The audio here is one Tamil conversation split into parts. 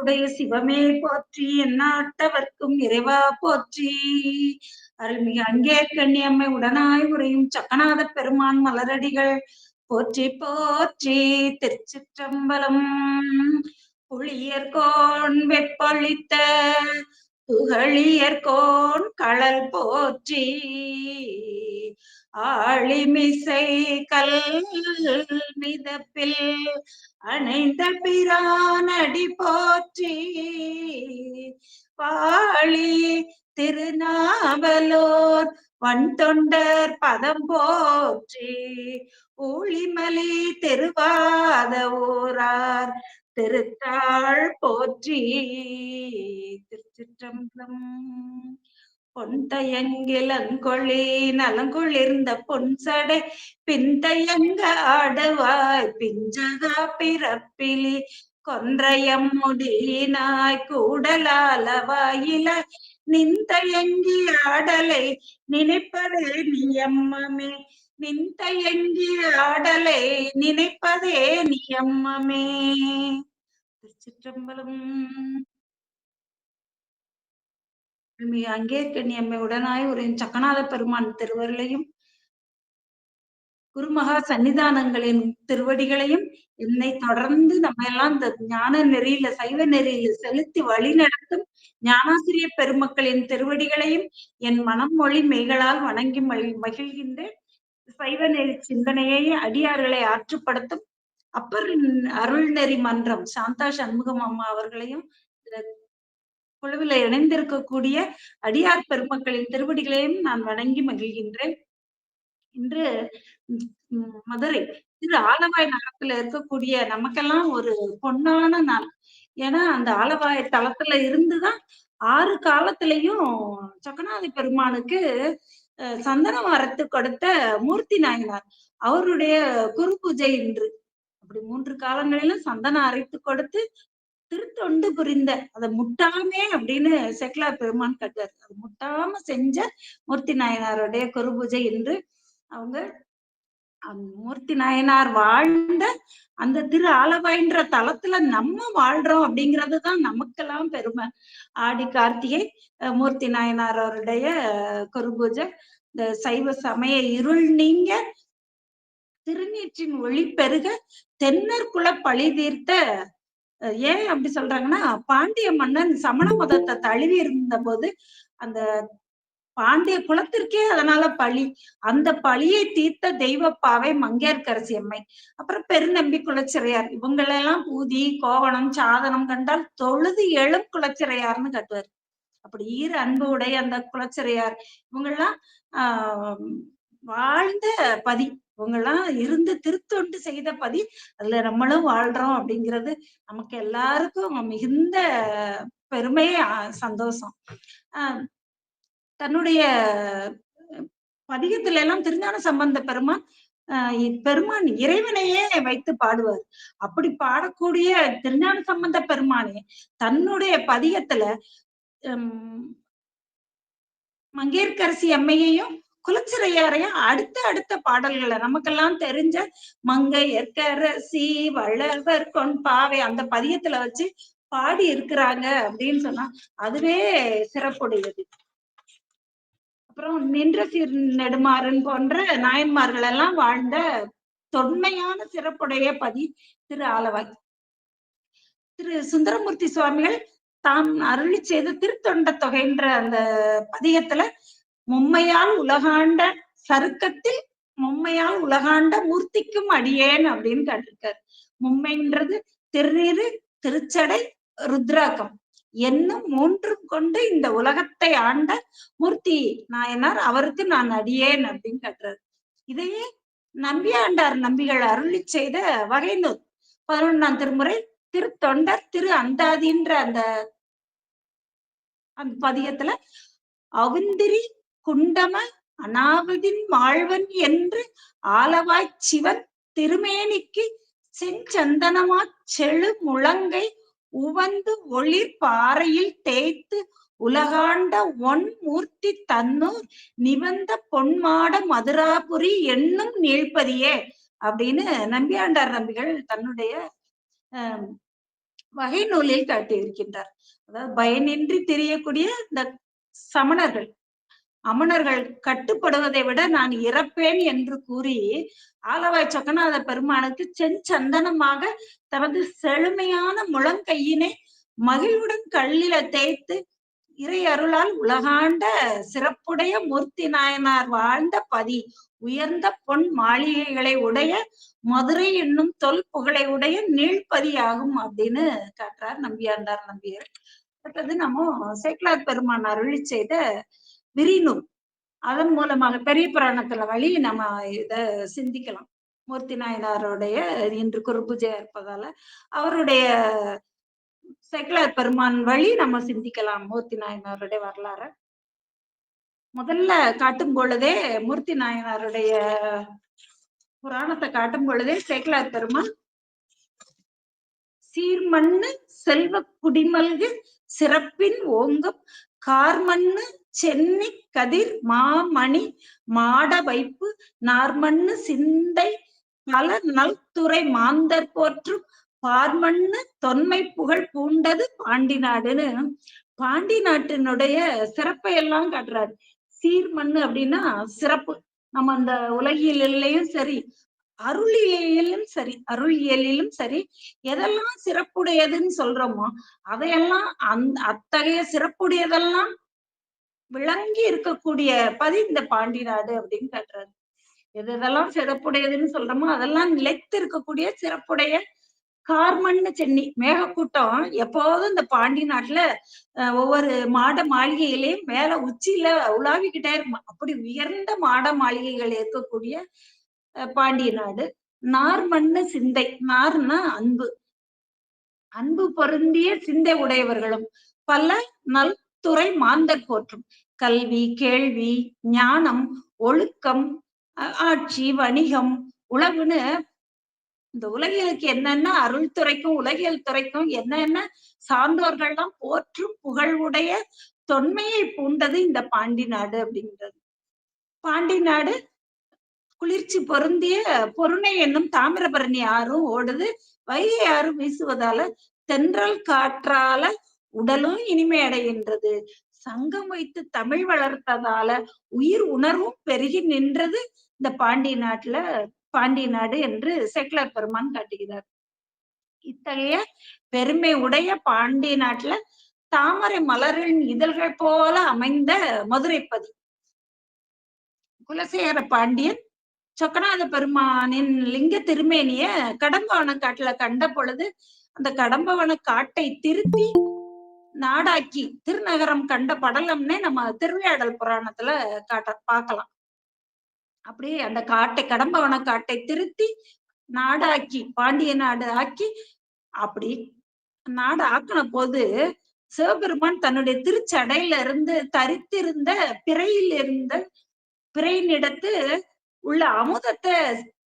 உடைய சிவமே போற்றி, எந்நாட்டவர்க்கும் இறைவா போற்றி. அருள்மிகு அங்கே கண்ணியம்மை உடனாய் உறையும் சக்கநாத பெருமான் மலரடிகள் போற்றி போற்றி. திருச்சிற்றம்பலம். புளியர்கோன் வெப்பொழித்த புகழியர்கோன் களல் போற்றி. ஆழிமிசை கல் மிதப்பில் அணைந்த பிரானடி போற்றி. வாழி திருநாவலூர் வன்தொண்டர் பதம் போற்றி. ஊழிமலி திருவாத ஊரார் திருத்தாள் போற்றி. திருச்சிற்றம்பலம். பொன்தயங்கிலங்கொழி நலங்குளிர்ந்த பொன்சடை பின்தயங்க ஆடுவாய் பிஞ்சகா பிறப்பிலி கொன்றையம் முடியினாய் கூடலாலவாயில நின்தயங்கி ஆடலை நினைப்பதே நியம்மமே. நின்தயங்கி ஆடலை நினைப்பதே நியம்மமே. திருச்சிற்றம்பலம். அங்கே கண்ணியம்மை உடனாய் ஒரு சக்கநாத பெருமான் திருவருளையும் குருமகா சன்னிதானங்களின் திருவடிகளையும் என்னை தொடர்ந்து நம்ம எல்லாம் இந்த ஞான நெறியில சைவ நெறியில செலுத்தி வழி நடத்தும் ஞானாசிரிய பெருமக்களின் திருவடிகளையும் என் மனம் மொழி மெய்களால் வணங்கி மகிழ்கின்றேன். சைவ நெறி சிந்தனையை அடியார்களை ஆற்றுப்படுத்தும் அப்பர் அருள் நெறி மன்றம் சாந்தா சண்முகம் அம்மா அவர்களையும் குழுவில் இணைந்திருக்கக்கூடிய அடியார் பெருமக்களின் திருவடிகளையும் நான் வணங்கி மகிழ்கின்றேன். இன்று மதுரை திரு ஆலவாய் நகரத்துல இருக்கக்கூடிய நமக்கெல்லாம் ஒரு பொன்னான நாள். ஏன்னா அந்த ஆலவாய் தளத்துல இருந்துதான் 6 காலத்திலையும் சக்கநாத பெருமானுக்கு சந்தனம் அரைத்து கொடுத்த மூர்த்தி நாயனார் அவருடைய குரு பூஜை இன்று. அப்படி 3 காலங்களிலும் சந்தனம் அரைத்து கொடுத்து திருத்தொண்டு புரிந்த அதை முட்டாமே அப்படின்னு செக்லார் பெருமான் கட்டுவார். அது முட்டாம செஞ்ச மூர்த்தி நாயனாருடைய குரு பூஜை என்று அவங்க மூர்த்தி நாயனார் வாழ்ந்த அந்த திரு ஆலவாய்ன்ற தளத்துல நம்ம வாழ்றோம் அப்படிங்கிறதுதான் நமக்கெல்லாம் பெருமை. ஆடி கார்த்திகை மூர்த்தி நாயனார் அவருடைய குரு பூஜை. இந்த சைவ சமய இருள் நீங்க திருநீற்றின் ஒளி பெருக தென்னர் குல பழி தீர்த்த. ஏன் அப்படி சொல்றாங்கன்னா பாண்டிய மன்னன் சமண மதத்தை தழுவி இருந்த போது அந்த பாண்டிய குலத்திற்கே அதனால பழி. அந்த பழியை தீர்த்த தெய்வப்பாவை மங்கையர்க்கரசி அம்மை. அப்புறம் பெருநம்பி குலச்சிறையார் இவங்களெல்லாம் பூதி கோவணம் சாதனம் கண்டால் தொழுது எழும் குலச்சிறையார்னு கட்டுவார். அப்படி ஈர அன்பு உடைய அந்த குலச்சிறையார் இவங்கெல்லாம் வாழ்ந்த பதி. இவங்கெல்லாம் இருந்து திருத்தொண்டு செய்த பதி. அதுல நம்மளும் வாழ்றோம் அப்படிங்கிறது நமக்கு எல்லாருக்கும் மிகுந்த பெருமை சந்தோஷம். தன்னுடைய பதிகத்துல எல்லாம் திருஞான சம்பந்த பெருமான் பெருமான் இறைவனையே வைத்து பாடுவார். அப்படி பாடக்கூடிய திருஞான சம்பந்த பெருமானே தன்னுடைய பதிகத்துல மங்கையர்க்கரசி அம்மையையும் குலச்சிறையாரையும் அடுத்த பாடல்களை நமக்கெல்லாம் தெரிஞ்ச மங்கையர்க்கரசி வளவர் கொன்பாவை அந்த பதியத்துல வச்சு பாடி இருக்கிறாங்க அப்படின்னு சொன்னா அதுவே சிறப்புடையது. அப்புறம் நின்ற சீர் நெடுமாறன் போன்ற நாயன்மார்கள் எல்லாம் வாழ்ந்த தொன்மையான சிறப்புடைய பதி திரு ஆலவாய். திரு சுந்தரமூர்த்தி சுவாமிகள் தாம் அருளி செய்த திருத்தொண்ட தொகைன்ற அந்த பதிகத்துல மும்மையால் உலகாண்ட சருக்கத்தில் மும்மையால் உலகாண்ட மூர்த்திக்கும் அடியேன் அப்படின்னு கேட்டிருக்காரு. மும்மைன்றது திருநீரு திருச்சடை ருத்ராக்கம் என்னும் 3 கொண்டு இந்த உலகத்தை ஆண்ட மூர்த்தி நாயனார் அவருக்கு நான் அடியேன் அப்படின்னு கேட்டுறாரு. இதையே நம்பியாண்டார் நம்பிகள் அருளி செய்த வகைநூல் 11ஆம் திருமுறை திருத்தொண்டர் திரு அந்தாதின்ற அந்த பதிகத்துல அவுந்திரி குண்டம அனாவதின் மாழ்வன் என்று ஆலவாய் சிவன் திருமேனிக்கு செஞ்சந்தனமா செழு முழங்கை உவந்து ஒளிர் பாறையில் தேய்த்து உலகாண்ட ஒன் மூர்த்தி தன்னூர் நிவந்த பொன்மாட மதுராபுரி என்னும் நீழ்பதியே அப்படின்னு நம்பியாண்டார் நம்பிகள் தன்னுடைய வகை நூலில் காட்டியிருக்கின்றார். அதாவது பயனின்றி தெரியக்கூடிய இந்த சமணர்கள் அமணர்கள் கட்டுப்படுவதை விட நான் இறப்பேன் என்று கூறி ஆலவாய் சொக்கநாத பெருமானுக்கு செஞ்சந்தனமாக தனது செழுமையான முழங்கையினை மகிழ்வுடன் கல்லில தேய்த்து இறை அருளால் உலகாண்ட சிறப்புடைய மூர்த்தி நாயனார் வாழ்ந்த பதி உயர்ந்த பொன் மாளிகைகளை உடைய மதுரை என்னும் தொல் புகழை உடைய நீழ்பதி ஆகும் அப்படின்னு காட்டுறார் நம்பியாண்டார் நம்பியர். அடுத்தது நம்ம சேக்கிழார் பெருமான் அருளி செய்த விரிநூல், அதன் மூலமாக பெரிய புராணத்துல வழி நம்ம இத சிந்திக்கலாம். மூர்த்தி நாயனாருடைய இன்று குருபூஜை இருப்பதால அவருடைய சேக்கிழார் பெருமான் வழி நம்ம சிந்திக்கலாம் மூர்த்தி நாயனாருடைய வரலாறு. முதல்ல காட்டும் பொழுதே மூர்த்தி நாயனாருடைய புராணத்தை காட்டும் பொழுதே சேக்கிழார் பெருமான் சீர்மண்ணு செல்வ குடிமல்கு சிறப்பின் ஓங்கும் கார்மண்ணு சென்னி கதிர் மாமணி மாட வைப்பு நார்மண்ணு சிந்தை பல நல்துறை மாந்தர் போற்றும் பார்மண்ணு தொன்மை புகழ் பூண்டது பாண்டி நாடுன்னு பாண்டி நாட்டினுடைய சிறப்பை எல்லாம் காட்டுறாரு. சீர்மண்ணு அப்படின்னா சிறப்பு. நம்ம அந்த உலகியலிலையும் சரி அருளியலிலும் சரி அருளியலிலும் சரி எதெல்லாம் சிறப்புடையதுன்னு சொல்றோமோ அதையெல்லாம் அத்தகைய சிறப்புடையதெல்லாம் விளங்கி இருக்கக்கூடிய பதி இந்த பாண்டி நாடு அப்படின்னு காட்டுறாரு. எதெல்லாம் சிறப்புடையதுன்னு சொல்றோமோ அதெல்லாம் நிலைத்து இருக்கக்கூடிய சிறப்புடைய கார்மண்ணு சென்னி மேகக்கூட்டம் எப்போதும் இந்த பாண்டி நாட்டுல ஒவ்வொரு மாட மாளிகையிலையும் மேல உச்சியில உலாவிக்கிட்டே இருக்குமா. அப்படி உயர்ந்த மாட மாளிகைகள் இருக்கக்கூடிய பாண்டிய நாடு. நார்மண்ணு சிந்தை, நார்னா அன்பு, அன்பு பொருந்திய சிந்தை உடையவர்களும் பல நல்துறை மாந்தர் போற்றும் கல்வி கேள்வி ஞானம் ஒழுக்கம் ஆட்சி வணிகம் உழவுன்னு இந்த உலகியலுக்கு என்னென்ன அருள் துறைக்கும் உலகியல் துறைக்கும் என்னென்ன சான்றோர்கள்லாம் போற்றும் புகழ்வுடைய தொன்மையை பூண்டது இந்த பாண்டி நாடு அப்படிங்கிறது. பாண்டி நாடு குளிர்ச்சி பொருந்திய பொருணை என்னும் தாமிரபரணி ஆறும் ஓடுது, வைகை ஆறும் வீசுவதால தென்றல் காற்றால உடலும் இனிமை அடைகின்றது. சங்கம் வைத்து தமிழ் வளர்த்ததால உயிர் உணர்வும் பெருகி நின்றது இந்த பாண்டி நாட்டுல பாண்டிய நாடு என்று சேக்கிழார் பெருமான் காட்டுகிறார். இத்தகைய பெருமை உடைய பாண்டிய நாட்டுல தாமரை மலரின் இதழ்கள் போல அமைந்த மதுரைப்பதி குலசேகர பாண்டியன் சொக்கநாத பெருமானின் லிங்க திருமேனிய கடம்பவன காட்டுல கண்ட பொழுது அந்த கடம்பவன காட்டை திருத்தி நாடாக்கி திருநகரம் கண்ட படலம்னே நம்ம திருவிளையாடல் புராணத்துல பார்க்கலாம். அப்படியே அந்த காட்டை கடம்பவன காட்டை திருத்தி நாடாக்கி பாண்டிய நாடு ஆக்கி அப்படி நாடு ஆக்கின போது சிவபெருமான் தன்னுடைய திருச்சடையில இருந்து தரித்திருந்த பிறையில் இருந்த பிறையினிடத்து உள்ள அமுதத்தை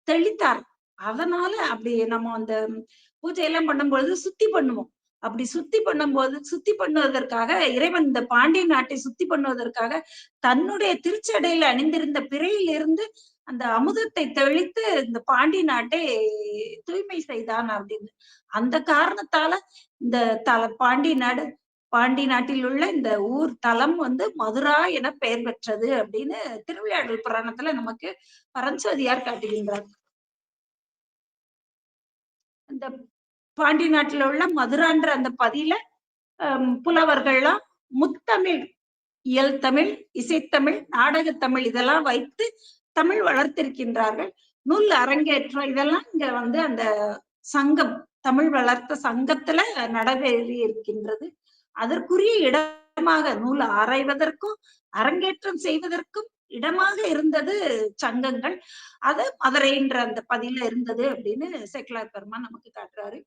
தெளித்தார். அதனால அப்படி நம்ம அந்த பூஜை எல்லாம் பண்ணும்பொழுது சுத்தி பண்ணுவோம். அப்படி சுத்தி பண்ணுவதற்காக இறைவன் இந்த பாண்டிய நாட்டை சுத்தி பண்ணுவதற்காக தன்னுடைய திருச்சடையில அணிந்திருந்த பிறையில் இருந்து அந்த அமுதத்தை தெளித்து இந்த பாண்டி நாட்டை தூய்மை செய்தான் அப்படின்னு. அந்த காரணத்தால இந்த பாண்டி நாட்டில் உள்ள இந்த ஊர் தலம் மதுரா என பெயர் பெற்றது அப்படின்னு திருவிளையாடல் புராணத்துல நமக்கு பரஞ்சோதியார் காட்டுகின்றார். இந்த பாண்டி நாட்டில உள்ள மதுரான்ற அந்த பதியில புலவர்கள்லாம் முத்தமிழ், இயல் தமிழ், இசைத்தமிழ், நாடகத்தமிழ் இதெல்லாம் வைத்து தமிழ் வளர்த்திருக்கின்றார்கள். நூல் அரங்கேற்றம் இதெல்லாம் இங்க அந்த சங்கம் தமிழ் வளர்த்த சங்கத்துல நடைபெறி இருக்கின்றது. அதற்குரிய இடமாக நூல் ஆராய்வதற்கும் அரங்கேற்றம் செய்வதற்கும் இடமாக இருந்தது சங்கங்கள். அது மதுரைன்ற அந்த பதில இருந்தது அப்படின்னு சேக்கிழார் பெருமான் நமக்கு காட்டுறாரு.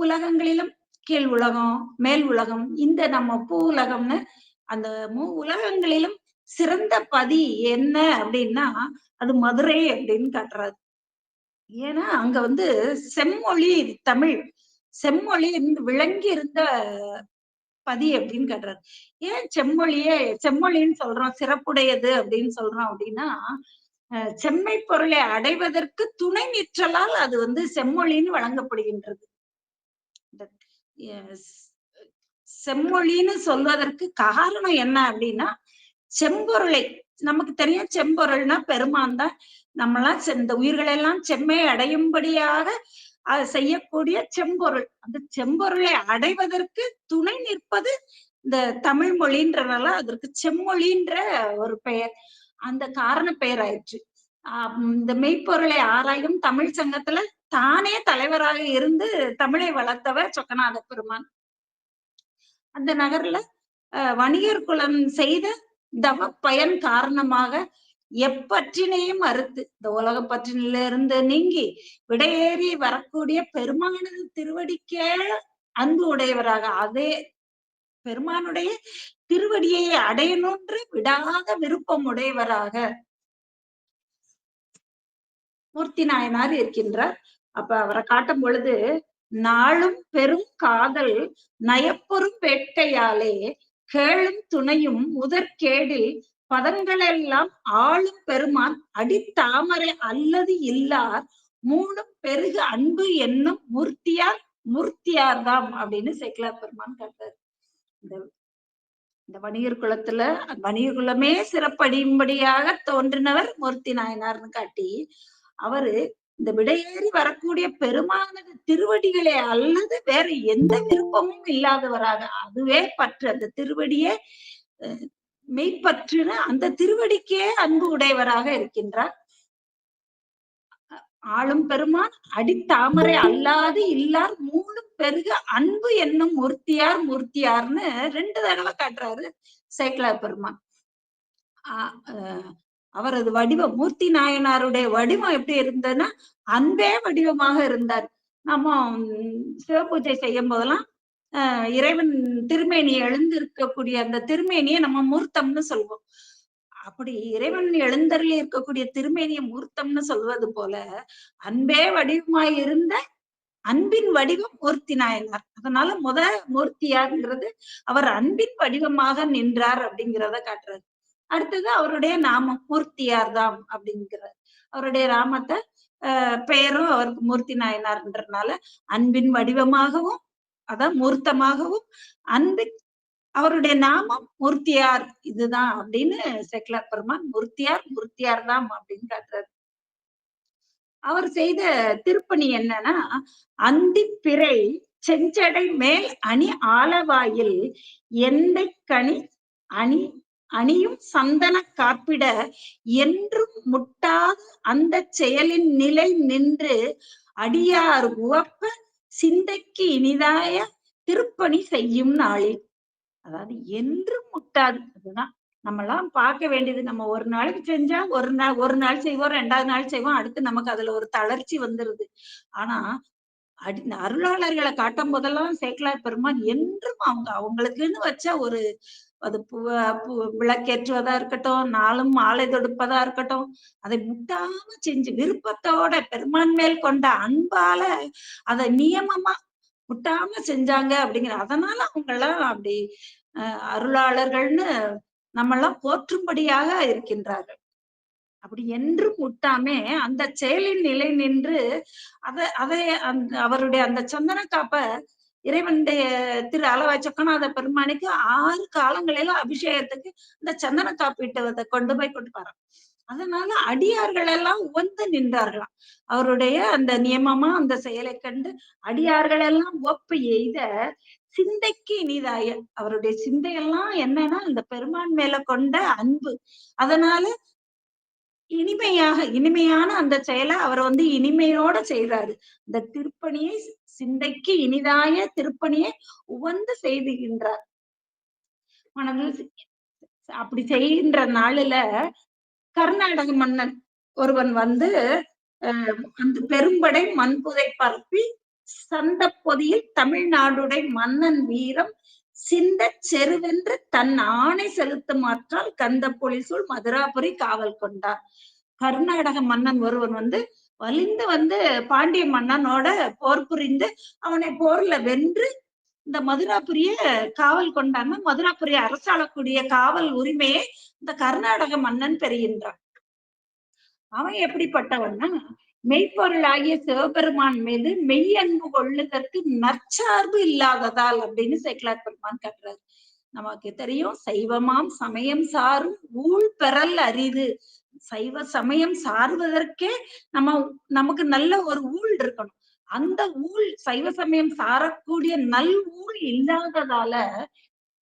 உலகங்களிலும் கீழ் உலகம் மேல் உலகம் இந்த நம்ம பூ உலகம்னு அந்த உலகங்களிலும் சிறந்த பதி என்ன அப்படின்னா அது மதுரை அப்படின்னு காட்டுறாரு. ஏன்னா அங்க செம்மொழி தமிழ் செம்மொழி விளங்கி இருந்த பதி அப்படின்னு காட்டுறாரு. ஏன் செம்மொழின்னு சொல்றோம் சிறப்புடையது அப்படின்னு சொல்றோம் அப்படின்னா செம்மை பொருளை அடைவதற்கு துணை நிற்றலால் அது செம்மொழின்னு வழங்கப்படுகின்றது. செம்மொழின்னு சொல்வதற்கு காரணம் என்ன அப்படின்னா, செம்பொருளை நமக்கு தெரியும். செம்பொருள்னா பெருமான் தான். நம்மளாம் இந்த உயிர்கள் எல்லாம் செம்மை அடையும்படியாக செய்யக்கூடிய செம்பொருள். அந்த செம்பொருளை அடைவதற்கு துணை நிற்பது இந்த தமிழ் மொழின்றனால அதற்கு செம்மொழின்ற ஒரு பெயர், அந்த காரண பெயர் ஆயிற்று. இந்த மெய்ப்பொருளை ஆராயும் தமிழ் சங்கத்துல தானே தலைவராக இருந்து தமிழை வளர்த்தவர் சொக்கநாத பெருமான். அந்த நகர்ல வணிகர் குலம் செய்த தவ பயன் காரணமாக எப்பற்றினையும் மறுத்து இந்த உலக பற்றினிலிருந்து நீங்கி விடையேறி வரக்கூடிய பெருமானது திருவடிக்கே அன்பு உடையவராக, அதே பெருமானுடைய திருவடியை அடையணுன்று விடாத விருப்பம் உடையவராக மூர்த்தி நாயனார் இருக்கின்றார். அப்ப அவரை காட்டும் பொழுது, நாளும் பெரும் காதல் நயப்பொரும் வேட்கையாலே கேளும் துணையும் முதற்கேடில் பதங்களெல்லாம் ஆளும் பெருமான் அடித்தாமரை அல்லது இல்லார் மூணும் பெருகு அன்பு என்னும் மூர்த்தியார்தாம் அப்படின்னு சேக்கிழார் பெருமான் காட்டுறாரு. இந்த வணிகர் குலத்துல வணிகர் குலமே சிறப்படியும்படியாக தோன்றினவர் மூர்த்தி நாயனார்னு காட்டி, அவரு இந்த விடையேறி வரக்கூடிய பெருமானது திருவடிகளே அல்லது வேற எந்த விருப்பமும் இல்லாதவராக, அதுவே பற்று, அந்த திருவடியே மெய்ப்பற்றுன்னு அந்த திருவடிக்கே அன்பு உடையவராக இருக்கின்றார். ஆளும் பெருமான் அடித்தாமரை அல்லாது இல்லார் மூணும் பெருக அன்பு என்னும் மூர்த்தியார்னு 2 தடவை காட்டுறாரு சேக்கிழார் பெருமான். அவரது வடிவம், மூர்த்தி நாயனாருடைய வடிவம் எப்படி இருந்ததுன்னா அன்பே வடிவமாக இருந்தார். நம்ம சிவபூஜை செய்யும் போதெல்லாம் இறைவன் திருமேனி எழுந்திருக்கக்கூடிய அந்த திருமேனியை நம்ம மூர்த்தம்னு சொல்வோம். அப்படி இறைவன் எழுந்தருளி இருக்கக்கூடிய திருமேனிய மூர்த்தம்னு சொல்வது போல அன்பே வடிவமாய் இருந்த அன்பின் வடிவம் மூர்த்தி நாயனார். அதனால மூர்த்தியார்ங்கிறது அவர் அன்பின் வடிவமாக நின்றார் அப்படிங்கிறத காட்டுறாரு. அடுத்தது அவருடைய நாமம் மூர்த்தியார்தாம் அப்படிங்கிறார். அவருடைய ராமத்தை பெயரும் அவருக்கு மூர்த்தி நாயனார்ன்றதுனால அன்பின் வடிவமாகவும் அதான் மூர்த்தமாகவும் அன்பின் அவருடைய நாமம் மூர்த்தியார் இதுதான் அப்படின்னு சேக்கிழார் பெருமான் மூர்த்தியார் தான் அப்படின்னு காட்டுறாரு. அவர் செய்த திருப்பணி என்னன்னா, அந்தி பிறை செஞ்சடை மேல் அணி ஆலவாயில் எந்தை கனி அணியும் சந்தன காப்பிட என்றும் முட்டாத அந்த செயலின் நிலை நின்று அடியார் உவப்ப சிந்தைக்கு இனிதாய திருப்பணி செய்யும் நாளில். அதாவது என்றும் முட்டாது. அதுதான் நம்ம எல்லாம் பார்க்க வேண்டியது. நம்ம ஒரு நாளைக்கு செஞ்சா ஒரு நாள் செய்வோம், 2வது நாள் செய்வோம், அடுத்து நமக்கு அதுல ஒரு தளர்ச்சி வந்துருது. ஆனா அருளாளர்களை காட்டும் போதெல்லாம் சேக்கிழார் பெருமான் என்றும் அவங்களுக்குன்னு வச்ச ஒரு அது விளக்கேற்றுவதா இருக்கட்டும், நாளும் மாலை தொடுப்பதா இருக்கட்டும், அதை முட்டாம செஞ்சு விருப்பத்தோட பெருமான் மேல் கொண்ட அன்பால அதை நியமமா முட்டாம செஞ்சாங்க அப்படிங்கிற அதனால அவங்க எல்லாம் அப்படி அருளாளர்கள்னு நம்ம எல்லாம் போற்றும்படியாக இருக்கின்றார்கள். அப்படி என்றும் முட்டாமே அந்த செயலின் நிலை நின்று அதை அவருடைய அந்த சந்தன காப்ப இறைவனுடைய திரு அளவாய் சொக்கநாத பெருமானுக்கு 6 காலங்களிலும் அபிஷேகத்துக்கு இந்த சந்தன காப்பீட்டை கொண்டு வரோம். அதனால அடியார்கள் எல்லாம் உவந்து நின்றார்களாம். அவருடைய அந்த நியமமா அந்த செயலை கண்டு அடியார்கள் எல்லாம் ஒப்பு எய்த சிந்தைக்கு இனிதாய அவருடைய சிந்தையெல்லாம் என்னன்னா இந்த பெருமான் மேல கொண்ட அன்பு. அதனால இனிமையான அந்த செயலை அவர் இனிமையோட செய்யறாரு. இந்த திருப்பணியை சிந்தைக்கு இனிதாய திருப்பணியை உவந்து செய்துகின்றார். மனதில் அப்படி செய்கின்ற நாளில கர்நாடக மன்னன் ஒருவன் அந்த பெரும்படை மண்புதை பரப்பி சந்த பொதியில் தமிழ்நாடுடைய மன்னன் வீரம் சிந்த செருவென்று தன் ஆணை செலுத்துமாற்றால் கந்த பொலிசூல் மதுராபுரி காவல் கொண்டார். கர்நாடக மன்னன் ஒருவன் வலிந்து பாண்டிய மன்னனோட போர் புரிந்து அவனை போர்ல வென்று இந்த மதுராபுரிய காவல் கொண்டான்னு மதுராபுரிய அரசாளக்கூடிய காவல் உரிமையை இந்த கர்நாடக மன்னன் பெறுகின்றான். அவன் எப்படிப்பட்டவன்னா மெய்ப்பொருளாகிய சிவபெருமான் மீது மெய் அன்பு கொள்ளுதற்கு நற்சார்பு இல்லாததால் அப்படின்னு சேக்கிழார் பெருமான் காட்டுறாரு. நமக்கு தெரியும், சைவமாம் சமயம் சாரும் ஊழ் பெறல் அரிது. சைவ சமயம் சார்வதற்கே நமக்கு நல்ல ஒரு ஊழ் இருக்கணும். அந்த ஊழ், சைவ சமயம் சாரக்கூடிய நல் ஊழ் இல்லாததால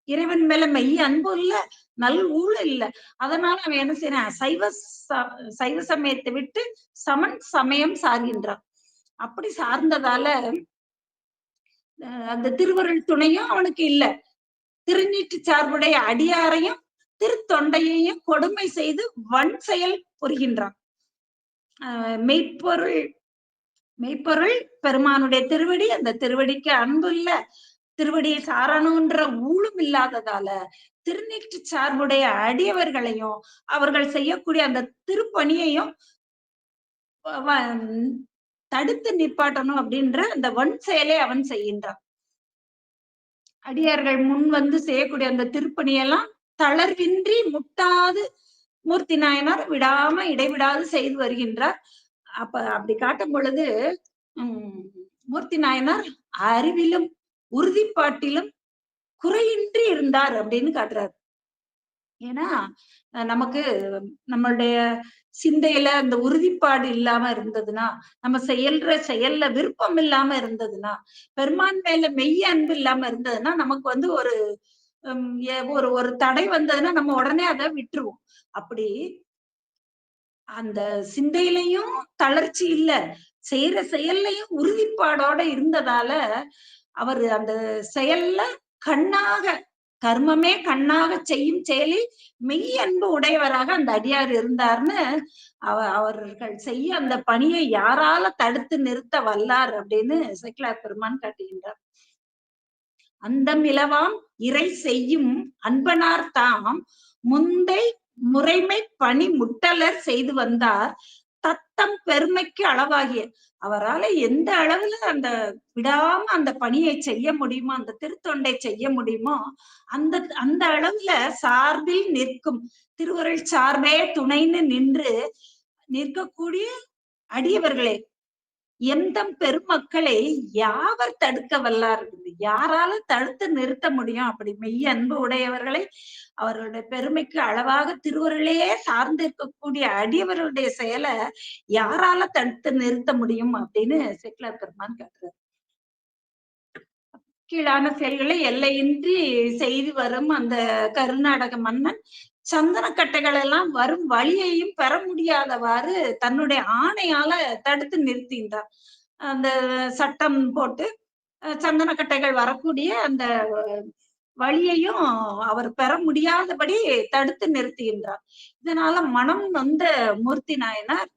இறைவன் மேல மெய் அன்பு இல்ல, நல் ஊழ் இல்ல. அதனால அவன் என்ன செய்யறான், சைவ சமயத்தை விட்டு சமன் சமயம் சார்கின்றான். அப்படி சார்ந்ததால அந்த திருவருள் துணையும் அவனுக்கு இல்ல. திருநீற்று சார்புடைய அடியாரையும் திருத்தொண்டையையும் கொடுமை செய்து வன் செயல் புரிகின்றான். மெய்ப்பொருள் மெய்ப்பொருள் பெருமானுடைய திருவடி, அந்த திருவடிக்கு அன்பு இல்ல, திருவடியை சாரணுன்ற ஊழும் இல்லாததால திருநீற்று சார்புடைய அடியவர்களையும் அவர்கள் செய்யக்கூடிய அந்த திருப்பணியையும் தடுத்து நிப்பாட்டணும் அப்படின்ற அந்த வன் செயலை அவன் செய்கின்றான். அடியார்கள் முன் வந்து செய்யக்கூடிய அந்த திருப்பணியெல்லாம் தளர்வின்றி முட்டாது மூர்த்தி நாயனார் விடாம இடைவிடாது செய்து வருகின்றார். அப்படி காட்டும் பொழுது மூர்த்தி நாயனார் அறிவிலும் உறுதிப்பாட்டிலும் குறையின்றி இருந்தார் அப்படின்னு காட்டுறாரு. ஏன்னா நமக்கு நம்மளுடைய சிந்தையில அந்த உறுதிப்பாடு இல்லாம இருந்ததுன்னா, நம்ம செயல்ல விருப்பம் இல்லாம இருந்ததுன்னா, பெருமான் மேல மெய்ய அன்பு இல்லாம இருந்ததுன்னா, நமக்கு வந்து ஒரு ஒரு தடை வந்ததுன்னா நம்ம உடனே அதை விட்டுருவோம். அப்படி அந்த சிந்தையிலையும் தளர்ச்சி இல்ல, செய்யற செயல்லையும் உறுதிப்பாடோட இருந்ததால அவர் அந்த செயல்ல கண்ணாக, கர்மமே கண்ணாக செய்யும் செயலில் மெய் அன்பு உடையவராக அந்த அடியார் இருந்தார்னு அவர்கள் செய்ய அந்த பணியை யாரால தடுத்து நிறுத்த வல்லார் அப்படின்னு சேக்கிழார் பெருமான் காட்டுகின்றார். அந்தம் இலவாம் இறை செய்யும் அன்பனார் தாம் முந்தை முறைமை பணி முட்டலர் செய்து வந்தார் தத்தம் பெருமைக்கு அளவாகிய. அவரால் எந்த அளவுல அந்த விடாம அந்த பணியை செய்ய முடியுமோ, அந்த திருத்தொண்டை செய்ய முடியுமோ, அந்த அந்த அளவுல சார்பில் நிற்கும், திருவருள் சார்பே துணைன்னு நின்று நிற்கக்கூடிய அடியவர்களே, எந்த பெருமக்களை யாவர் தடுக்க வல்லார், யாரால தடுத்து நிறுத்த முடியும்? அப்படி மெய் அன்பு உடையவர்களை அவர்களுடைய பெருமைக்கு அளவாக திருவருளையே சார்ந்து இருக்கக்கூடிய அடியவர்களுடைய செயலை யாரால தடுத்து நிறுத்த முடியும் அப்படின்னு சேக்கிழார் பெருமான் கேட்கிறார். கீழான செயல்களை எல்லையின்றி செய்து வரும் அந்த கருநாடக மன்னன் சந்தனக்கட்டைகள் எல்லாம் வரும் வழியையும் பெற முடியாதவாறு தன்னுடைய ஆணையால தடுத்து நிறுத்தின்றார். அந்த சட்டம் போட்டு சந்தனக்கட்டைகள் வரக்கூடிய அந்த வழியையும் அவர் பெற முடியாதபடி தடுத்து நிறுத்துகின்றார். இதனால மனம் வந்த மூர்த்தி நாயனார்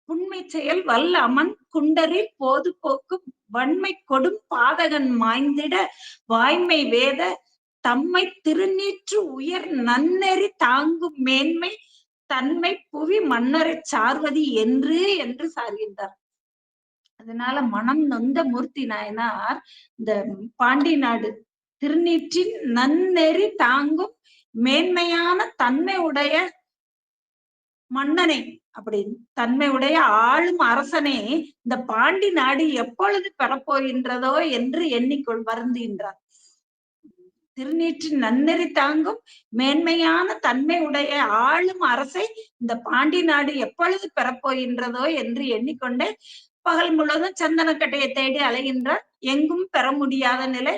உண்மை செயல் வல் அமன் குண்டரில் போது போக்கும் வன்மை கொடும் பாதகன் மாய்ந்திட வாய்மை வேத தம்மை திருநீற்று உயர் நன்னெறி தாங்கும் மேன்மை தன்மை புவி மன்னரை சார்வதி என்று சார்கின்றார். அதனால மனம் நொந்த மூர்த்தி நாயனார் இந்த பாண்டி நாடு திருநீற்றின் நன்னெறி தாங்கும் மேன்மையான தன்மை உடைய மன்னனை, அப்படி தன்மை உடைய ஆளும் அரசனே இந்த பாண்டி நாடு எப்பொழுது பெறப்போகின்றதோ என்று எண்ணிக்கொள் வருந்துகின்றார். திருநீற்றின் நன்னெறி தாங்கும் மேன்மையான தன்மை உடைய ஆளும் அரசை இந்த பாண்டி நாடு எப்பொழுது பெறப்போகின்றதோ என்று எண்ணிக்கொண்டே பகல் முழுவதும் சந்தனக்கட்டையை தேடி அலைகின்றார். எங்கும் பெற முடியாத நிலை.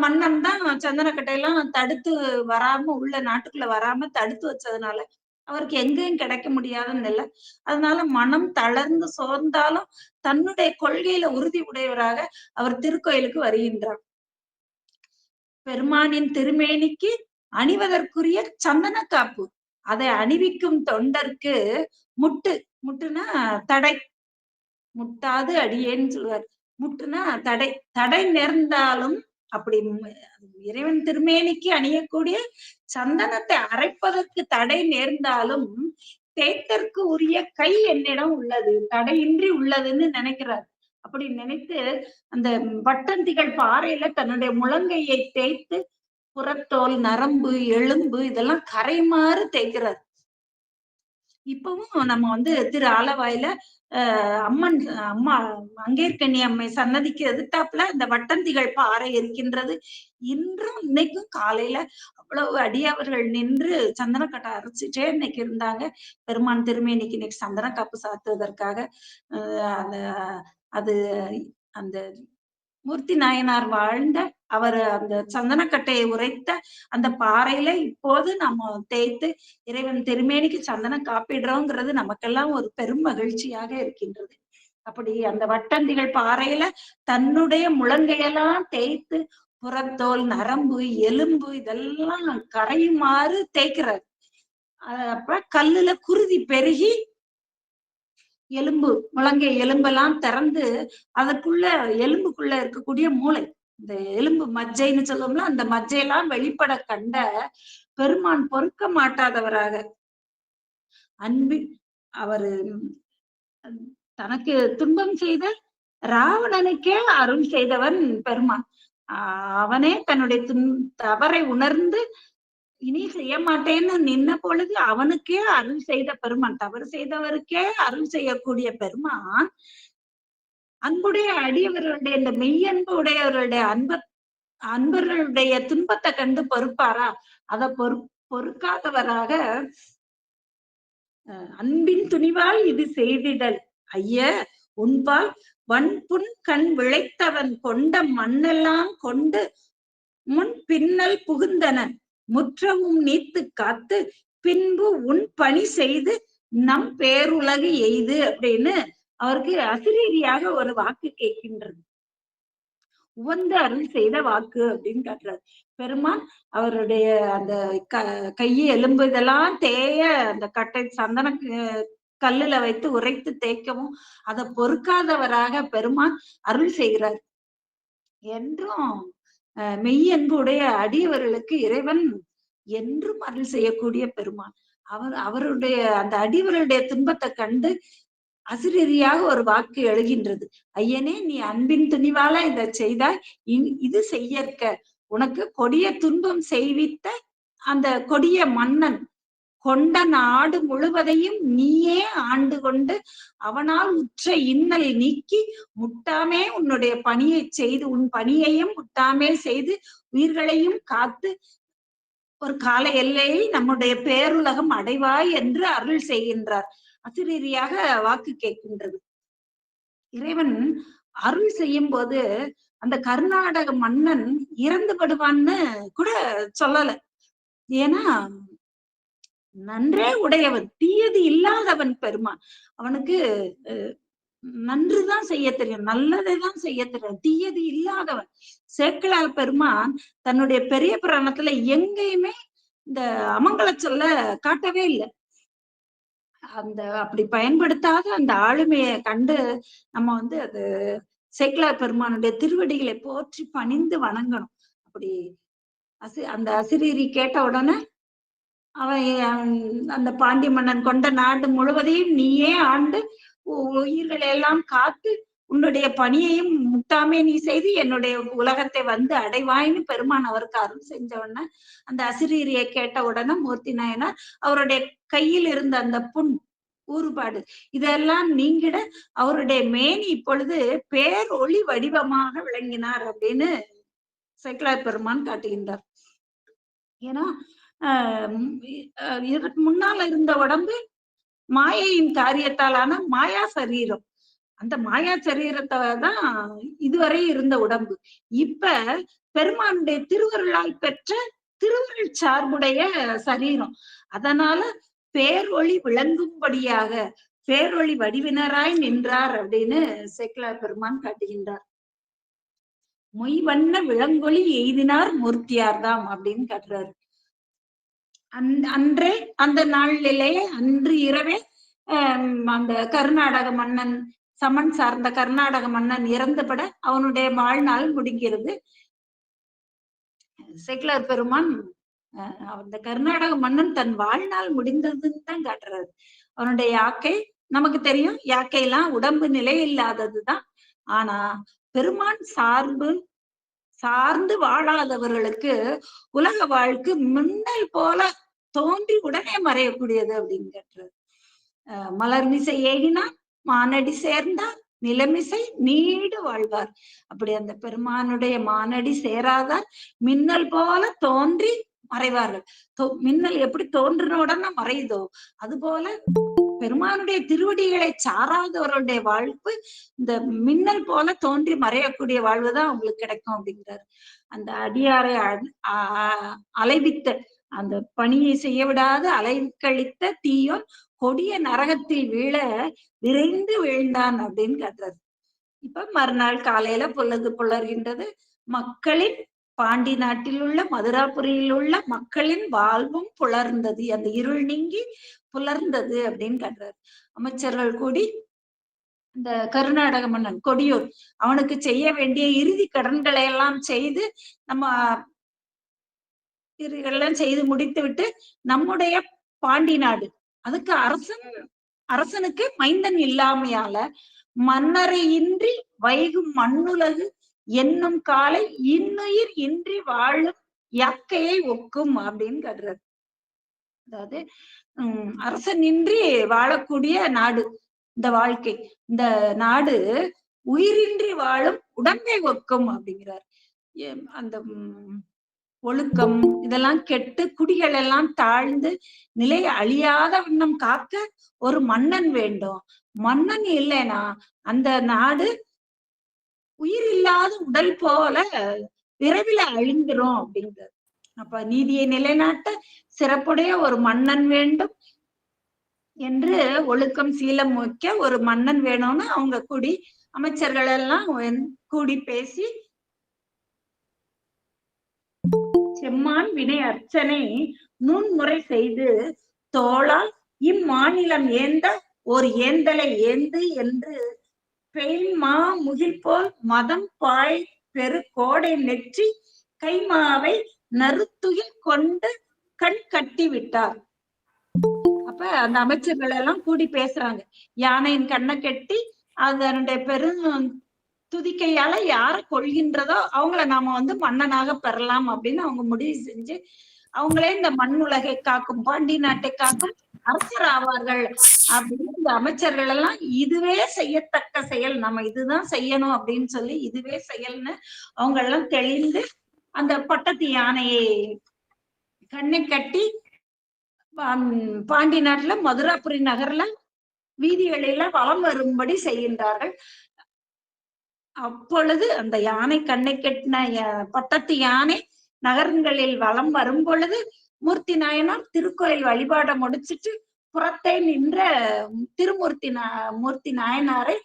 மன்னன் தான் சந்தனக்கட்டையெல்லாம் தடுத்து வராம, உள்ள நாட்டுக்குள்ள வராம தடுத்து வச்சதுனால அவருக்கு எங்கேயும் கிடைக்க முடியாத நிலை. அதனால மனம் தளர்ந்து சோர்ந்தாலும் தன்னுடைய கொள்கையில உறுதி உடையவராக அவர் திருக்கோயிலுக்கு வருகின்றார். பெருமானின் திருமேனிக்கு அணிவதற்குரிய சந்தன காப்பு, அதை அணிவிக்கும் தொண்டர்க்கு முட்டுனா தடை, முட்டாது அடியேன்னு சொல்லுவார். முட்டுனா தடை, தடை நேர்ந்தாலும், அப்படி இறைவன் திருமேனிக்கு அணியக்கூடிய சந்தனத்தை அரைப்பதற்கு தடை நேர்ந்தாலும் தேய்த்தற்கு உரிய கை என்னிடம் உள்ளது, தடையின்றி உள்ளதுன்னு நினைக்கிறார். அப்படி நினைத்து அந்த வட்டந்திகள் பாறையில தன்னுடைய முழங்கையை தேய்த்து புறத்தோல் நரம்பு எலும்பு இதெல்லாம் கரைமாறு தேய்க்கிறார். இப்பவும் நம்ம திரு ஆலவாயில அம்மன் அம்மா அங்கேற்கண்ணி அம்மை சன்னதிக்கு எதிர்த்தாப்புல இந்த வட்டந்திகள் பாறை இருக்கின்றது. இன்றும் இன்னைக்கும் காலையில அவ்வளவு அடியவர்கள் நின்று சந்தனக்கட்டை அரைச்சிட்டே இன்னைக்கு இருந்தாங்க. பெருமான் திருமேனிக்கு இன்னைக்கு சந்தன காப்பு சாத்துவதற்காக. அந்த அது அந்த மூர்த்தி நாயனார் வாழ்ந்த அவர் அந்த சந்தனக்கட்டையை உரைத்த அந்த பாறையில இப்போது நம்ம தேய்த்து இறைவன் திருமேனிக்கு சந்தனம் காப்பிடுறோங்கிறது நமக்கெல்லாம் ஒரு பெரும் மகிழ்ச்சியாக இருக்கின்றது. அப்படி அந்த வட்டந்திகள் பாறையில தன்னுடைய முழங்கையெல்லாம் தேய்த்து புறத்தோல், நரம்பு, எலும்பு இதெல்லாம் கரையுமாறு தேய்க்கிறார். அப்ப கல்லுல குருதி பெருகி எலும்பு முழங்கை எலும்பெல்லாம் திறந்து அதுக்குள்ள எலும்புக்குள்ள இருக்கக்கூடிய மூளை, இந்த எலும்பு மஜ்ஜைன்னு சொல்லுவோம்ல, அந்த மஜ்ஜையெல்லாம் வெளிப்பட கண்ட பெருமான் பொறுக்க மாட்டாதவராக அன்பின் அவரு தனக்கு துன்பம் செய்த ராவணனுக்கே அருள் செய்தவன் பெருமான். அவனே தன்னுடைய தவறை உணர்ந்து இனி செய்ய மாட்டேன்னு நின்ன பொழுது அவனுக்கே அருள் செய்த பெருமான், தவறு செய்தவருக்கே அருள் செய்யக்கூடிய பெருமான் அன்புடைய அடியவர்களுடைய இந்த மெய்யன்பு உடையவர்களுடைய அன்பர்களுடைய துன்பத்தை கண்டு பொறுப்பாரா? அதை பொறுக்காதவராக அன்பின் துணிவால் இது செய்திடல் ஐய உன்பால் வன்புண் கண் விளைத்தவன் கொண்ட மண்ணெல்லாம் கொண்டு முன் பின்னல் புகுந்தனன் முற்றமும் நீத்து காத்து பின்பு உன் பணி செய்து நம் பேருலகு எய்து அப்படின்னு அவருக்கு அசிரீரியாக ஒரு வாக்கு கேட்கின்றது. உவந்த அருள் செய்த வாக்கு அப்படின்னு காட்டுறாரு பெருமான். அவருடைய அந்த கையை எலும்பு இதெல்லாம் தேய அந்த கட்டை சந்தன கல்லுல வைத்து உரைத்து தேய்க்கவும் அதை பொறுக்காதவராக பெருமான் அருள் செய்கிறார். என்றும் மெய்யன்புடைய அடியவர்களுக்கு இறைவன் என்றும் அருள் செய்யக்கூடிய பெருமான். அவருடைய அந்த அடியவர்களுடைய துன்பத்தை கண்டு அசிரீரியாக ஒரு வாக்கு எழுகின்றது. ஐயனே, நீ அன்பின் துணிவால இதை செய்தாய், இது செய்யற்க உனக்கு கொடிய துன்பம் செய்வித்த அந்த கொடிய மன்னன் கொண்ட நாடு முழுவதையும் நீயே ஆண்டு கொண்டு அவனால் உற்ற இன்னல் நீக்கி முட்டாமே உன்னுடைய பணியை செய்து உன் பணியையும் முட்டாமே செய்து உயிர்களையும் காத்து ஒரு கால எல்லையை நம்முடைய பேருலகம் அடைவாய் என்று அருள் செய்கின்றார். அசிரீரியாக வாக்கு கேட்கின்றது. இறைவன் அருள் செய்யும் போது அந்த கர்நாடக மன்னன் இறந்துபடுவான்னு கூட சொல்லல. ஏன்னா நன்றே உடையவன், தீயது இல்லாதவன் பெருமான். அவனுக்கு நன்றுதான் செய்ய தெரியும், நல்லதைதான் செய்ய தெரியும், தீயது இல்லாதவன். சேக்கிழார் பெருமான் தன்னுடைய பெரிய புராணத்துல எங்கேயுமே இந்த அமங்கல சொல்ல காட்டவே இல்லை. அந்த அப்படி பயன்படுத்தாத அந்த ஆளுமையை கண்டு நம்ம அது சேக்கிழார் பெருமானுடைய திருவடிகளை போற்றி பணிந்து வணங்கணும். அப்படி அந்த அசிரீரி கேட்ட உடனே அவன் அந்த பாண்டி மன்னன் கொண்ட நாடு முழுவதையும் நீயே ஆண்டு உயிர்களை எல்லாம் காத்து உன்னுடைய பணியையும் முட்டாமே நீ செய்து என்னுடைய உலகத்தை அடைவாய்ன்னு பெருமான் அவருக்கு அருள் செஞ்சவன அந்த அசிரீரியை கேட்ட உடனே மூர்த்தி நாயனார் அவருடைய கையில் இருந்த அந்த புண் ஊறுபாடு இதெல்லாம் நீங்கிட அவருடைய மேனி இப்பொழுது பேரொளி வடிவமாக விளங்கினார் அப்படின்னு சேக்கிழார் பெருமான் காட்டுகின்றார். ஏன்னா இதற்கு முன்னால இருந்த உடம்பு மாயையின் காரியத்தாலான மாயா சரீரம். அந்த மாயா சரீரத்தை தான் இதுவரை இருந்த உடம்பு. இப்ப பெருமானுடைய திருவருளால் பெற்ற திருவருள் சார்புடைய சரீரம். அதனால பேரொளி விளங்கும்படியாக பேரொளி வடிவினராய் நின்றார் அப்படின்னு சேக்கிழார் பெருமான் காட்டுகின்றார். மொய்வண்ண விளங்கொளி எய்தினார் மூர்த்தியார் தாம் அப்படின்னு காட்டுறாரு. அன்றே அந்த நாளிலே அன்று இரவே அந்த கர்நாடக மன்னன் சமன் சார்ந்த கர்நாடக மன்னன் இறந்துபட அவனுடைய வாழ்நாள் முடிக்கிறது. சேக்கிழார் பெருமான் அந்த கர்நாடக மன்னன் தன் வாழ்நாள் முடிந்ததுன்னு தான் காட்டுறாரு. அவனுடைய யாக்கை நமக்கு தெரியும், யாக்கையெல்லாம் உடம்பு நிலை இல்லாததுதான். ஆனா பெருமான் சார்ந்து வாழாதவர்களுக்கு உலக வாழ்க்கை மின்னல் போல தோன்றி உடனே மறையக்கூடியது அப்படின்னு கேட்டுறாரு. மலர்மிசை ஏகினார் மானடி சேர்ந்தார் நிலமிசை நீடு வாழ்வார். அப்படி அந்த பெருமானுடைய மானடி சேராதார் மின்னல் போல தோன்றி மறைவார்கள். மின்னல் எப்படி தோன்றின உடனே மறையுதோ அது போல பெருமானுடைய திருவடிகளை சாராதவருடைய வாழ்வு இந்த மின்னல் போல தோன்றி மறையக்கூடிய வாழ்வுதான் அவங்களுக்கு கிடைக்கும் அப்படிங்கிறார். அந்த அடியாரை அலைவித்த அந்த பணியை செய்ய விடாது அலைக்கழித்த தீயோன் கொடிய நரகத்தில் வீழ விரைந்து வீழ்ந்தான் அப்படின்னு காட்டுறாரு. இப்ப மறுநாள் காலையில பொழுது புலர்கின்றது. மக்களின் பாண்டி நாட்டில் உள்ள மதுராபுரியில் உள்ள மக்களின் வாழ்வும் புலர்ந்தது. அந்த இருள் நீங்கி புலர்ந்தது அப்படின்னு காட்டுறாரு. அமைச்சர்கள் கூடி இந்த கர்நாடக மன்னன் கொடியூர் அவனுக்கு செய்ய வேண்டிய இறுதி கடன்களை எல்லாம் செய்து நம்ம எல்லாம் செய்து முடித்து விட்டு நம்முடைய பாண்டி நாடு அதுக்கு அரசனுக்கு மைந்தன் இல்லாமையால மன்னரை இன்றி வைகும் மண்ணுலகு என்னும் காலை இன்னுயிர் இன்றி வாழும் யாக்கையை ஒக்கும் அப்படின்னு கட்டுறது. அதாவது அரசனின்றி வாழக்கூடிய நாடு இந்த வாழ்க்கை. இந்த நாடு உயிரின்றி வாழும் உடம்பை ஒக்கும் அப்படிங்கிறார். அந்த ஒழுக்கம் இதெல்லாம் கெட்டு குடிகள் எல்லாம் தாழ்ந்து நிலை அழியாத வண்ணம் காக்க ஒரு மன்னன் வேண்டும். மன்னன் இல்லைன்னா அந்த நாடு உயிர் இல்லாத உடல் போல விரைவில் அழிந்துரும் அப்படிங்கிறது. அப்ப நீதியை நிலைநாட்ட சிறப்புடைய ஒரு மன்னன் வேண்டும் என்று ஒழுக்கம் சீலம் வைக்க ஒரு மன்னன் வேணும்னு அவங்க கூடி அமைச்சர்கள் எல்லாம் கூடி பேசி செம்மான் வினை அர்ச்சனை நுண்முறை செய்து தோளால் இம்மாநிலம் ஏந்த ஒரு ஏந்தலை ஏந்து என்று பெய்மா முகில் போல் மதம் பாய் பெரு கோடை நெற்றி கைமாவை நறுத்துயில் கொண்டு கண் கட்டி விட்டார். அப்ப அந்த அமைச்சர்கள் எல்லாம் கூடி பேசுறாங்க. யானையின் கண்ணை கட்டி அதனுடைய பெரும் துதிக்கையால யார கொள்கின்றதோ அவங்கள நாம மன்னனாக பெறலாம் அப்படின்னு அவங்க முடிவு செஞ்சு அவங்களே இந்த மண் உலகை காக்கும் பாண்டி நாட்டை காக்கும் அரசர் ஆவார்கள் அப்படின்னு இந்த அமைச்சர்கள் எல்லாம் இதுவே செய்யத்தக்க செயல், நம்ம இதுதான் செய்யணும் அப்படின்னு சொல்லி இதுவே செயல்னு அவங்க எல்லாம் தெளிந்து அந்த பட்டத்து யானையை கண்ணை கட்டி பாண்டி நாட்டுல மதுராபுரி நகர்ல வீதிகளில வலம் வரும்படி செய்கின்றார்கள். அப்பொழுது அந்த யானை கண்ணை கட்டின பட்டத்து யானை நகரங்களில் வலம் வரும் பொழுது மூர்த்தி நாயனார் திருக்கோயில் வழிபாட முடிச்சிட்டு புறத்தே நின்ற மூர்த்தி நாயனாரை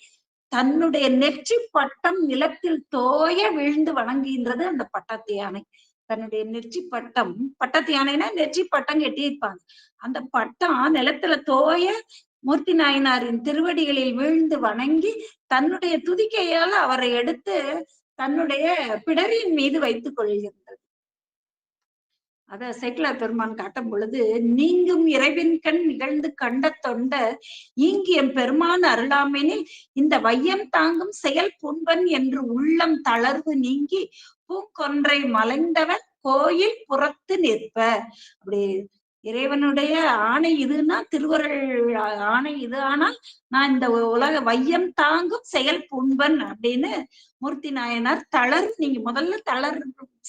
தன்னுடைய நெற்றி பட்டம் நிலத்தில் தோய விழுந்து வணங்குகின்றது அந்த பட்டத்து யானை. தன்னுடைய நெற்றி பட்டம், பட்டத்து யானைனா நெற்றி பட்டம் கட்டியிருப்பாங்க, அந்த பட்டம் நிலத்துல தோய மூர்த்தி நாயனாரின் திருவடிகளில் வீழ்ந்து வணங்கி தன்னுடைய துதிக்கையால அவரை எடுத்து தன்னுடைய பிடரின் மீது வைத்துக் கொள்கின்றது. அத சேக்கிழார் பெருமான் காட்டும் பொழுது நீங்கும் இறைவின் கண் நிகழ்ந்து கண்ட தொண்ட ஈங்கியம் பெருமான் அருளாமெனில் இந்த வையம் தாங்கும் செயல் புண்பன் என்று உள்ளம் தளர்வு நீங்கி பூங்கொன்றை மலைந்தவன் கோயில் புறத்து நிற்ப. அப்படி இறைவனுடைய ஆணை இதுன்னா திருவருள் ஆணை இது, ஆனால் நான் இந்த உலக வையம் தாங்கும் செயல் புண்பன் அப்படின்னு மூர்த்தி நாயனார் நீங்க முதல்ல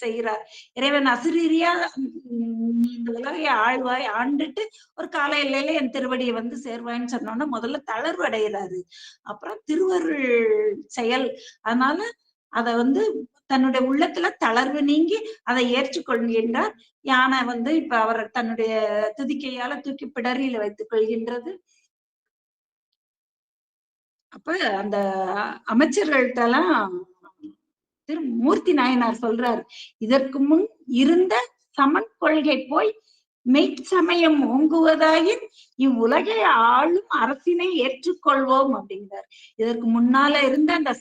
செய்கிறார். இறைவன் அசிரீரியா இந்த உலகைய ஆழ்வாய் ஆண்டுட்டு ஒரு கால எல்லையில என் திருவடியை சேர்வாயின்னு சொன்னோன்னா முதல்ல தளர்வு அடைகிறாரு. அப்புறம் திருவருள் செயல், அதனால அத தன்னுடைய உள்ளத்துல தளர்வு நீங்கி அதை ஏற்றுக்கொள்கின்றார். யானை இப்ப அவர் தன்னுடைய துதிக்கையால தூக்கி பிடரியில வைத்துக் கொள்கின்றது. அப்ப அந்த அமைச்சர்கள்ட்ட எல்லாம் மூர்த்தி நாயனார் சொல்றார், இதற்கு முன் இருந்த சமன் கொள்கை போய் மெய்ச்சமயம் ஓங்குவதாயின் இவ்வுலகை ஆளும் அரசினை ஏற்றுக்கொள்வோம் அப்படிங்கிறார். இதற்கு முன்னால இருந்த அந்த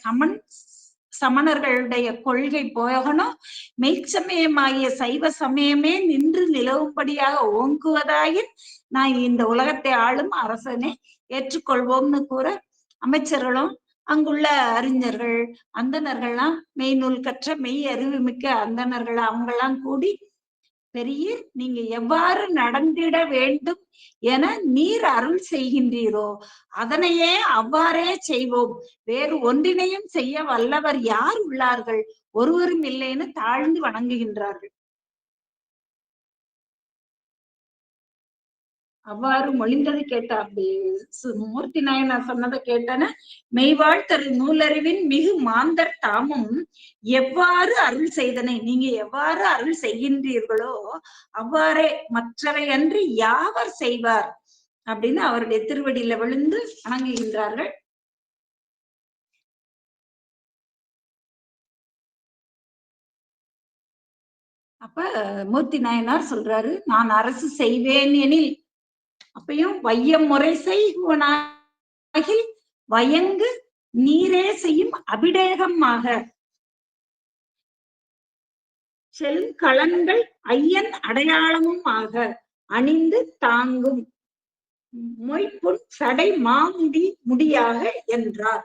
சமணர்களுடைய கொள்கை போகணும், மெய்ச்சமயமாகிய சைவ சமயமே நின்று நிலவும்படியாக ஓங்குவதாயின் நான் இந்த உலகத்தை ஆளும் அரசனை ஏற்றுக்கொள்வோம்னு கூற அமைச்சர்களும் அங்குள்ள அறிஞர்கள் அந்தணர்கள்லாம் மெய்நூல் கற்ற மெய் அறிவு மிக்க அந்தணர்கள் அவங்கெல்லாம் கூடி பெரிய நீங்க எவ்வாறு நடந்திட வேண்டும் என நீர் அருள் செய்கின்றீரோ அதனையே அவ்வாறே செய்வோம். வேறு ஒன்றினையும் செய்ய வல்லவர் யார் உள்ளார்கள்? ஒருவரும் இல்லைன்னு தாழ்ந்து வணங்குகின்றார்கள். அவ்வாறு மொழிந்தது கேட்டா அப்படி மூர்த்தி நாயனார் சொன்னதை கேட்டன. மெய்வாழ் தரு நூலறிவின் மிகு மாந்தர் தாமும் எவ்வாறு அருள் செய்தனை, நீங்க எவ்வாறு அருள் செய்கின்றீர்களோ அவ்வாறே மற்றவை அன்றி யாவர் செய்வார் அப்படின்னு அவருடைய திருவடியில விழுந்து வணங்குகின்றார்கள். அப்ப மூர்த்தி நாயனார் சொல்றாரு, நான் அரசு செய்வேன் எனில், அப்பயும் வையம் முறை செய்வனாகில் வயங்கு நீரே செய்யும் அபிடேகமாக செழுங்கலன்கள் ஐயன் அடையாளமும் ஆக அணிந்து தாங்கும் மொய்ப்புண் சடை மாமுடி முடியாக என்றார்.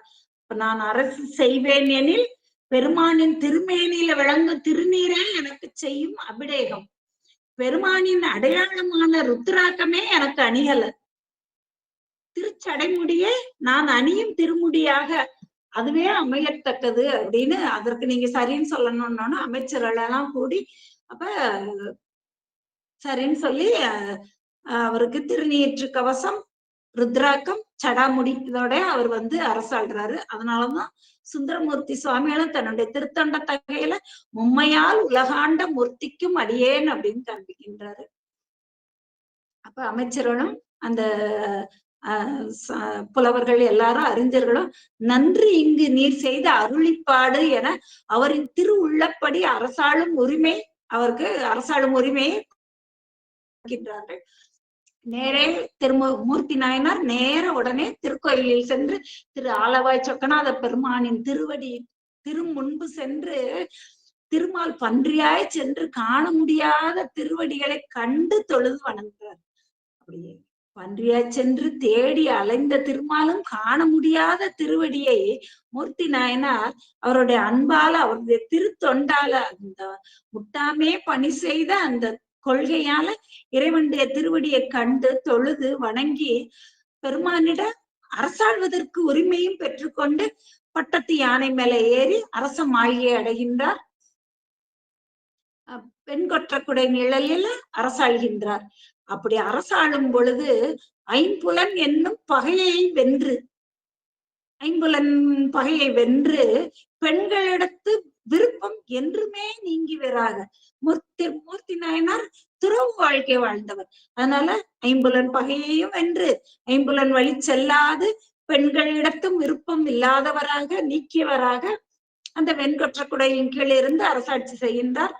நான் அரசு செய்வேன் எனில் பெருமானின் திருமேனியில விளங்கும் திருநீரே எனக்கு செய்யும் அபிடேகம். பெருமானின் அடையாளமான ருத்ராக்கமே எனக்கு அணியல. திருச்சடைமுடியே நான் அணியும் திருமுடியாக அதுவே அமையத்தக்கது அப்படின்னு அதற்கு நீங்க சரின்னு சொல்லணும்னு அமைச்சர்கள் எல்லாம் கூடி அப்ப சரின்னு சொல்லி அவருக்கு திருநீற்று கவசம், ருத்ராக்கம், சடாமுடி இதோட அவர் அரசாள்றாரு. அதனாலதான் சுந்தரமூர்த்தி சுவாமிகளும் தன்னுடைய திருத்தொண்ட தகையில மும்மையால் உலகாண்ட மூர்த்திக்கும் அடியேன் அப்படின்னு காண்பிக்கின்றாரு. அப்ப அமைச்சர்களும் அந்த புலவர்கள் எல்லாரும் அறிஞர்களும் நன்றி இங்கு நீர் செய்த அருளிப்பாடு என அவரின் திரு உள்ளப்படி அரசாளும் உரிமை அவருக்கு அரசாளும் உரிமையை நேரே மூர்த்தி நாயனார் நேர உடனே திருக்கோயிலில் சென்று திரு ஆலவாய் சொக்கநாத பெருமானின் திருவடி முன்பு சென்று திருமால் பன்றியாய் சென்று காண முடியாத திருவடிகளை கண்டு தொழுது வணங்குகிறார். அப்படியே பன்றியாய் சென்று தேடி அலைந்த திருமாலும் காண முடியாத திருவடியை மூர்த்தி நாயனார் அவருடைய அன்பால அவருடைய திருத்தொண்டால அந்த முட்டாமே பணி செய்த அந்த கொள்கையால இறைவனுடைய திருவடியை கண்டு தொழுது வணங்கி பெருமானிட அரசாழ்வதற்கு உரிமையும் பெற்றுக்கொண்டு பட்டத்து யானை மேல ஏறி அரச மாளிகை அடைகின்றார். பெண் கொற்றக்குடை நிழலில் அரசாள்கின்றார். அப்படி அரசாளும் பொழுது ஐம்புலன் என்னும் பகையை வென்று வென்று பெண்களிடத்து விருப்பம் என்றுமே நீங்கி வராக மூர்த்தி நாயனார் துறவு வாழ்க்கை வாழ்ந்தவர். அதனால ஐம்புலன் பகையையும் வென்று ஐம்புலன் வழி செல்லாது பெண்களிடத்தும் விருப்பம் இல்லாதவராக நீக்கியவராக அந்த வெண்கொற்ற குடையின் கீழ் இருந்து அரசாட்சி செய்கின்றார்.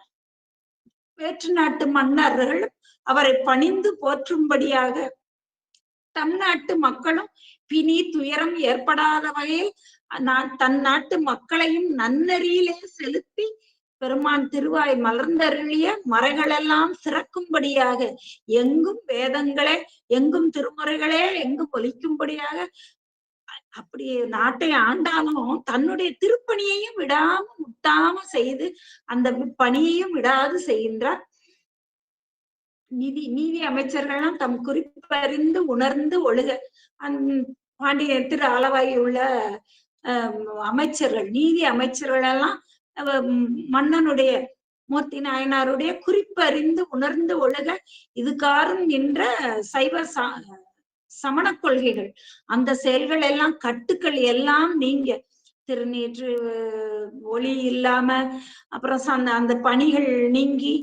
வேற்று நாட்டு மன்னர்கள் அவரை பணிந்து போற்றும்படியாக தம் நாட்டு மக்களும் பிணி துயரம் ஏற்படாத வகையில் தன் நாட்டு மக்களையும் நன்னறியிலே செலுத்தி பெருமான் திருவாய் மலர்ந்தருளிய மறைகளெல்லாம் சிறக்கும்படியாக எங்கும் வேதங்களே எங்கும் திருமுறைகளே எங்கும் ஒலிக்கும்படியாக அப்படி நாட்டை ஆண்டாலும் தன்னுடைய திருப்பணியையும் விடாம முட்டாம செய்து அந்த பணியையும் விடாது செய்கின்றார். நீதி அமைச்சர்கள்லாம் தம் குறிப்பறிந்து உணர்ந்து ஒழுக பாண்டிய திரு ஆலவாய் உள்ள அமைச்சர்கள் நீதி அமைச்சர்கள் எல்லாம் மன்னனுடைய மூர்த்தி நாயனாருடைய குறிப்பறிந்து உணர்ந்து ஒழுக இதுகாரும் என்ற சைவ சமண கொள்கைகள் அந்த செயல்கள் எல்லாம் கட்டுக்கள் எல்லாம் நீங்க திருநீற்று ஒளி இல்லாம அப்புறம் அந்த பணிகள் நீங்கி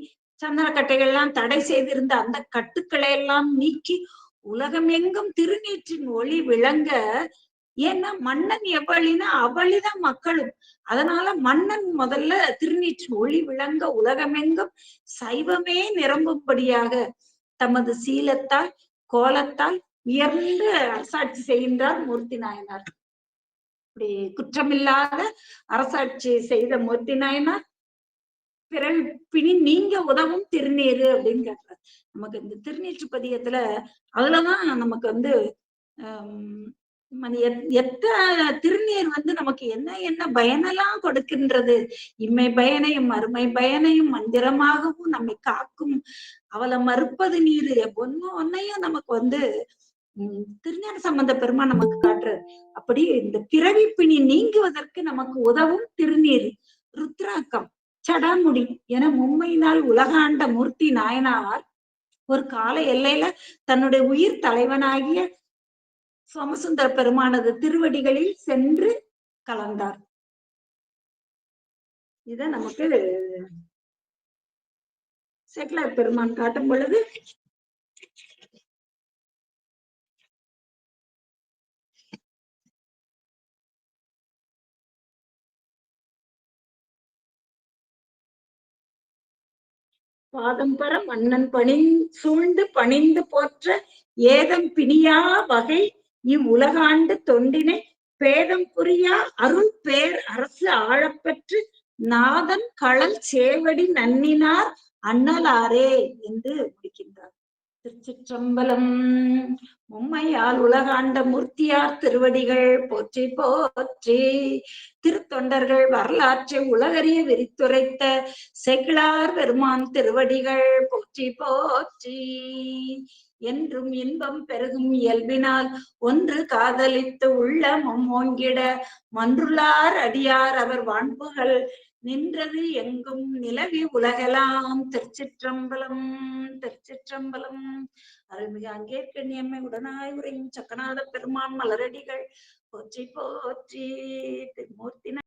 சந்தனக்கட்டைகள்லாம் தடை செய்திருந்த அந்த கட்டுக்களை எல்லாம் நீக்கி உலகம் எங்கும் திருநீற்றின் ஒளி விளங்க. ஏன்னா மன்னன் எவ்வளினா அவளிதான் மக்களும். அதனால மன்னன் முதல்ல திருநீற்றின் ஒளி விளங்க உலகமெங்கும் சைவமே நிரம்பும்படியாக தமது சீலத்தால் கோலத்தால் உயர்ந்து அரசாட்சி செய்கின்றார் மூர்த்தி நாயனார். அப்படி குற்றமில்லாத அரசாட்சி செய்த மூர்த்தி நாயனார் பிறல் பிணி நீங்க உதவும் திருநீரு அப்படின்னு கேட்கிறார். நமக்கு இந்த திருநீற்று பதியத்துல அதுலதான் நமக்கு எத்தனை திருநீர் நமக்கு என்ன என்ன பயனெல்லாம் கொடுக்கின்றது. இம்மை பயனையும் மறுமை பயனையும் மந்திரமாகவும் நம்மை காக்கும். அவளை மறுப்பது நீரு ஒன்னையும் நமக்கு திருஞான சம்பந்த பெருமான் நமக்கு காட்டுறாரு. அப்படி இந்த பிறவி பிணி நீங்குவதற்கு நமக்கு உதவும் திருநீர், ருத்ராக்கம், சடாமுடி என மும்மையினால் உலகாண்ட மூர்த்தி நாயனார் ஒரு கால எல்லையில தன்னுடைய உயிர் தலைவனாகிய சோமசுந்தர பெருமானது திருவடிகளில் சென்று கலந்தார். இத நமக்கு சேக்கிழார் பெருமான் காட்டும் பொழுது பாதம் பெற மன்னன் சூழ்ந்து பணிந்து போற்ற ஏதம் பிணியா வகை இவ்வுலகாண்டு தொண்டினை பேதம் புரியா அருள் பேர் அரசு ஆழப்பெற்று நாதன் களல் சேவடி நன்னினார் அண்ணலாரே என்று முடிக்கின்றார். திருச்சிற்றம்பலம். மும்மையால் உலகாண்ட மூர்த்தியார் திருவடிகள் போற்றி போற்றி. திருத்தொண்டர்கள் வரலாற்றை உலகறிய விரித்துரைத்த சேக்கிழார் பெருமான் திருவடிகள் போற்றி போற்றி. என்றும் இன்பம் பெருகும் இயல்பினால் ஒன்று காதலித்து உள்ளமும் ஓங்கிட மன்றுளார் அடியார் அவர் வான்புகள் நின்றது எங்கும் நிலவி உலகெல்லாம். திருச்சிற்றம்பலம். திருச்சிற்றம்பலம். அருள்மிகு அங்கேற்கண்ணியம்மை உடனாய் உரையும் சக்கநாத பெருமான் மலரடிகள் போற்றி போற்றி. திருமூர்த்தி